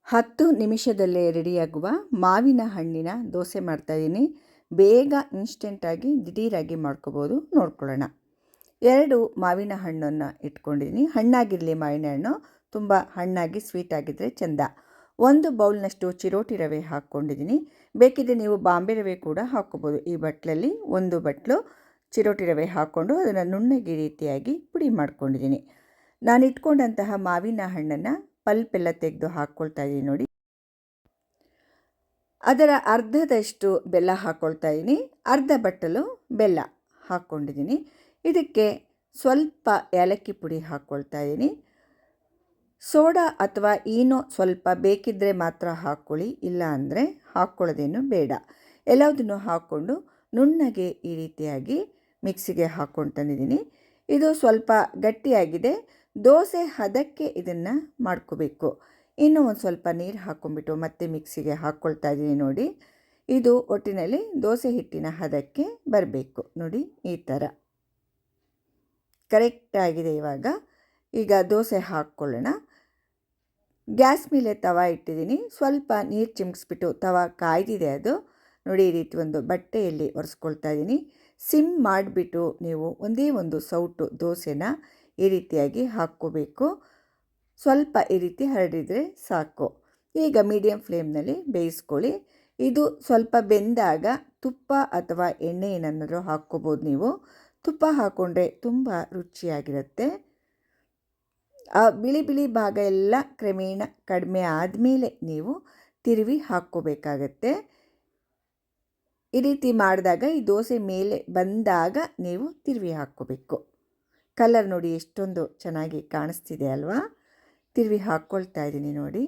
10 ನಿಮಿಷದಲ್ಲೇ ರೆಡಿಯಾಗುವ ಮಾವಿನ ಹಣ್ಣಿನ ದೋಸೆ ಮಾಡ್ತಾಯಿದ್ದೀನಿ. ಬೇಗ ಇನ್ಸ್ಟೆಂಟಾಗಿ ದಿಢೀರಾಗಿ ಮಾಡ್ಕೋಬೋದು. ನೋಡ್ಕೊಳ್ಳೋಣ. 2 ಮಾವಿನ ಹಣ್ಣನ್ನು ಇಟ್ಕೊಂಡಿದ್ದೀನಿ. ಹಣ್ಣಾಗಿರಲಿ ಮಾವಿನ ಹಣ್ಣು, ತುಂಬ ಹಣ್ಣಾಗಿ ಸ್ವೀಟಾಗಿದ್ದರೆ ಚೆಂದ. 1 ಬೌಲ್ನಷ್ಟು ಚಿರೋಟಿ ರವೆ ಹಾಕ್ಕೊಂಡಿದ್ದೀನಿ. ಬೇಕಿದ್ದರೆ ನೀವು ಬಾಂಬೆ ರವೆ ಕೂಡ ಹಾಕ್ಕೋಬೋದು. ಈ ಬಟ್ಲಲ್ಲಿ 1 ಬಟ್ಲು ಚಿರೋಟಿ ರವೆ ಹಾಕ್ಕೊಂಡು ಅದನ್ನು ನುಣ್ಣಗೆ ರೀತಿಯಾಗಿ ಪುಡಿ ಮಾಡ್ಕೊಂಡಿದ್ದೀನಿ. ನಾನು ಇಟ್ಕೊಂಡಂತಹ ಮಾವಿನ ಹಣ್ಣನ್ನು ಪಲ್ಪೆಲ್ಲ ತೆಗೆದು ಹಾಕ್ಕೊಳ್ತಾ ಇದ್ದೀನಿ ನೋಡಿ. ಅದರ ಅರ್ಧದಷ್ಟು ಬೆಲ್ಲ ಹಾಕ್ಕೊಳ್ತಾ ಇದ್ದೀನಿ. ಅರ್ಧ ಬಟ್ಟಲು ಬೆಲ್ಲ ಹಾಕ್ಕೊಂಡಿದ್ದೀನಿ. ಇದಕ್ಕೆ ಸ್ವಲ್ಪ ಏಲಕ್ಕಿ ಪುಡಿ ಹಾಕ್ಕೊಳ್ತಾ ಇದ್ದೀನಿ. ಸೋಡಾ ಅಥವಾ ಈನೋ ಸ್ವಲ್ಪ ಬೇಕಿದ್ದರೆ ಮಾತ್ರ ಹಾಕ್ಕೊಳ್ಳಿ, ಇಲ್ಲ ಅಂದರೆ ಹಾಕ್ಕೊಳ್ಳೋದೇನು ಬೇಡ. ಎಲ್ಲದನ್ನು ಹಾಕ್ಕೊಂಡು ನುಣ್ಣಗೆ ಈ ರೀತಿಯಾಗಿ ಮಿಕ್ಸಿಗೆ ಹಾಕ್ಕೊಂಡು ತಂದಿದ್ದೀನಿ. ಇದು ಸ್ವಲ್ಪ ಗಟ್ಟಿಯಾಗಿದೆ. ದೋಸೆ ಹದಕ್ಕೆ ಇದನ್ನು ಮಾಡ್ಕೋಬೇಕು. ಇನ್ನೂ ಒಂದು ಸ್ವಲ್ಪ ನೀರು ಹಾಕ್ಕೊಂಬಿಟ್ಟು ಮತ್ತೆ ಮಿಕ್ಸಿಗೆ ಹಾಕ್ಕೊಳ್ತಾ ಇದ್ದೀನಿ ನೋಡಿ. ಇದು ಒಟ್ಟಿನಲ್ಲಿ ದೋಸೆ ಹಿಟ್ಟಿನ ಹದಕ್ಕೆ ಬರಬೇಕು ನೋಡಿ. ಈ ಥರ ಕರೆಕ್ಟಾಗಿದೆ. ಈಗ ದೋಸೆ ಹಾಕ್ಕೊಳ್ಳೋಣ. ಗ್ಯಾಸ್ ಮೇಲೆ ತವ ಇಟ್ಟಿದ್ದೀನಿ. ಸ್ವಲ್ಪ ನೀರು ಚಿಮ್ಕಿಸ್ಬಿಟ್ಟು ತವ ಕಾಯ್ದಿದೆ ಅದು ನೋಡಿ. ಈ ರೀತಿ ಒಂದು ಬಟ್ಟೆಯಲ್ಲಿ ಒರೆಸ್ಕೊಳ್ತಾ ಇದ್ದೀನಿ. ಸಿಮ್ ಮಾಡಿಬಿಟ್ಟು ನೀವು ಒಂದೇ ಒಂದು ಸೌಟು ದೋಸೆನ ಈ ರೀತಿಯಾಗಿ ಹಾಕ್ಕೋಬೇಕು. ಸ್ವಲ್ಪ ಈ ರೀತಿ ಹರಡಿದರೆ ಸಾಕು. ಈಗ ಮೀಡಿಯಮ್ ಫ್ಲೇಮ್ನಲ್ಲಿ ಬೇಯಿಸ್ಕೊಳ್ಳಿ. ಇದು ಸ್ವಲ್ಪ ಬೆಂದಾಗ ತುಪ್ಪ ಅಥವಾ ಎಣ್ಣೆ ಏನಾದರೂ ಹಾಕ್ಕೋಬೋದು ನೀವು. ತುಪ್ಪ ಹಾಕ್ಕೊಂಡ್ರೆ ತುಂಬ ರುಚಿಯಾಗಿರುತ್ತೆ. ಆ ಬಿಳಿ ಬಿಳಿ ಭಾಗ ಎಲ್ಲ ಕ್ರಮೇಣ ಕಡಿಮೆ ಆದಮೇಲೆ ನೀವು ತಿರುವಿ ಹಾಕ್ಕೋಬೇಕಾಗತ್ತೆ. ಈ ರೀತಿ ಮಾಡಿದಾಗ ಈ ದೋಸೆ ಮೇಲೆ ಬಂದಾಗ ನೀವು ತಿರುವಿ ಹಾಕ್ಕೋಬೇಕು. ಕಲರ್ ನೋಡಿ ಎಷ್ಟೊಂದು ಚೆನ್ನಾಗಿ ಕಾಣಿಸ್ತಿದೆ ಅಲ್ವಾ. ತಿರುವಿ ಹಾಕ್ಕೊಳ್ತಾ ಇದ್ದೀನಿ ನೋಡಿ.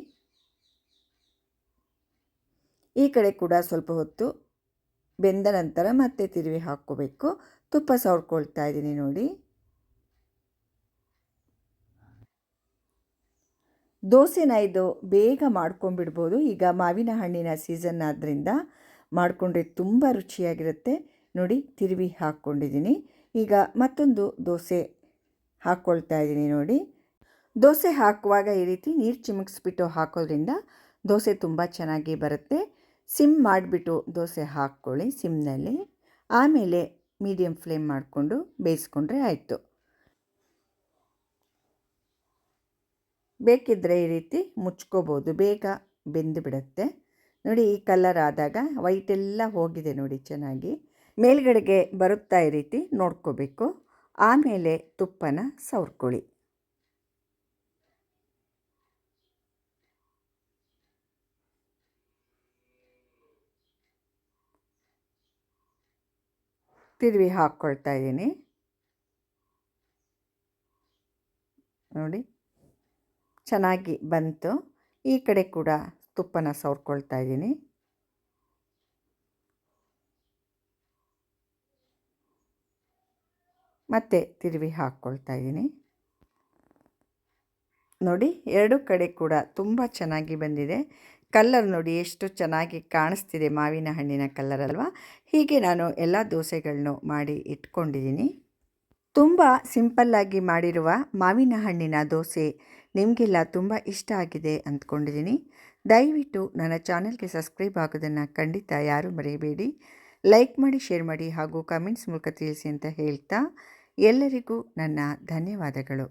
ಈ ಕಡೆ ಕೂಡ ಸ್ವಲ್ಪ ಹೊತ್ತು ಬೆಂದ ನಂತರ ಮತ್ತೆ ತಿರುವಿ ಹಾಕ್ಕೋಬೇಕು. ತುಪ್ಪ ಸವರ್ಕೊಳ್ತಾ ಇದ್ದೀನಿ ನೋಡಿ. ದೋಸೆನ ಇದು ಬೇಗ ಮಾಡ್ಕೊಂಡ್ಬಿಡ್ಬೋದು. ಈಗ ಮಾವಿನ ಹಣ್ಣಿನ ಸೀಸನ್ ಆದ್ದರಿಂದ ಮಾಡಿಕೊಂಡ್ರೆ ತುಂಬ ರುಚಿಯಾಗಿರುತ್ತೆ ನೋಡಿ. ತಿರುವಿ ಹಾಕ್ಕೊಂಡಿದ್ದೀನಿ. ಈಗ ಮತ್ತೊಂದು ದೋಸೆ ಹಾಕ್ಕೊಳ್ತಾ ಇದ್ದೀನಿ ನೋಡಿ. ದೋಸೆ ಹಾಕುವಾಗ ಈ ರೀತಿ ನೀರು ಚಿಮುಕಿಸ್ಬಿಟ್ಟು ಹಾಕೋದ್ರಿಂದ ದೋಸೆ ತುಂಬ ಚೆನ್ನಾಗಿ ಬರುತ್ತೆ. ಸಿಮ್ ಮಾಡಿಬಿಟ್ಟು ದೋಸೆ ಹಾಕ್ಕೊಳ್ಳಿ ಸಿಮ್ನಲ್ಲಿ. ಆಮೇಲೆ ಮೀಡಿಯಮ್ ಫ್ಲೇಮ್ ಮಾಡಿಕೊಂಡು ಬೇಯಿಸ್ಕೊಂಡ್ರೆ ಆಯಿತು. ಬೇಕಿದ್ದರೆ ಈ ರೀತಿ ಮುಚ್ಕೋಬೋದು, ಬೇಗ ಬೆಂದು ಬಿಡುತ್ತೆ ನೋಡಿ. ಈ ಕಲರ್ ಆದಾಗ ವೈಟೆಲ್ಲ ಹೋಗಿದೆ ನೋಡಿ ಚೆನ್ನಾಗಿ. ಮೇಲ್ಗಡೆಗೆ ಬರುತ್ತಾ ಈ ರೀತಿ ನೋಡ್ಕೋಬೇಕು. ಆಮೇಲೆ ತುಪ್ಪನ ಸವರ್ಕೊಳ್ಳಿ. ತಿರುವಿ ಹಾಕ್ಕೊಳ್ತಾ ಇದ್ದೀನಿ ನೋಡಿ. ಚೆನ್ನಾಗಿ ಬಂತು. ಈ ಕಡೆ ಕೂಡ ತುಪ್ಪನ ಸವರ್ಕೊಳ್ತಾ ಇದ್ದೀನಿ. ಮತ್ತೆ ತಿರುವಿ ಹಾಕ್ಕೊಳ್ತಾ ಇದ್ದೀನಿ ನೋಡಿ. ಎರಡು ಕಡೆ ಕೂಡ ತುಂಬ ಚೆನ್ನಾಗಿ ಬಂದಿದೆ. ಕಲ್ಲರ್ ನೋಡಿ ಎಷ್ಟು ಚೆನ್ನಾಗಿ ಕಾಣಿಸ್ತಿದೆ. ಮಾವಿನ ಹಣ್ಣಿನ ಕಲ್ಲರ್ ಅಲ್ವಾ. ಹೀಗೆ ನಾನು ಎಲ್ಲ ದೋಸೆಗಳನ್ನು ಮಾಡಿ ಇಟ್ಕೊಂಡಿದ್ದೀನಿ. ತುಂಬ ಸಿಂಪಲ್ಲಾಗಿ ಮಾಡಿರುವ ಮಾವಿನ ಹಣ್ಣಿನ ದೋಸೆ ನಿಮಗೆಲ್ಲ ತುಂಬ ಇಷ್ಟ ಆಗಿದೆ ಅಂದ್ಕೊಂಡಿದ್ದೀನಿ. ದಯವಿಟ್ಟು ನನ್ನ ಚಾನಲ್ಗೆ ಸಬ್ಸ್ಕ್ರೈಬ್ ಆಗೋದನ್ನು ಖಂಡಿತ ಯಾರೂ ಮರೆಯಬೇಡಿ. ಲೈಕ್ ಮಾಡಿ, ಶೇರ್ ಮಾಡಿ ಹಾಗೂ ಕಮೆಂಟ್ಸ್ ಮೂಲಕ ತಿಳಿಸಿ ಅಂತ ಹೇಳ್ತಾ ಎಲ್ಲರಿಗೂ ನನ್ನ ಧನ್ಯವಾದಗಳು.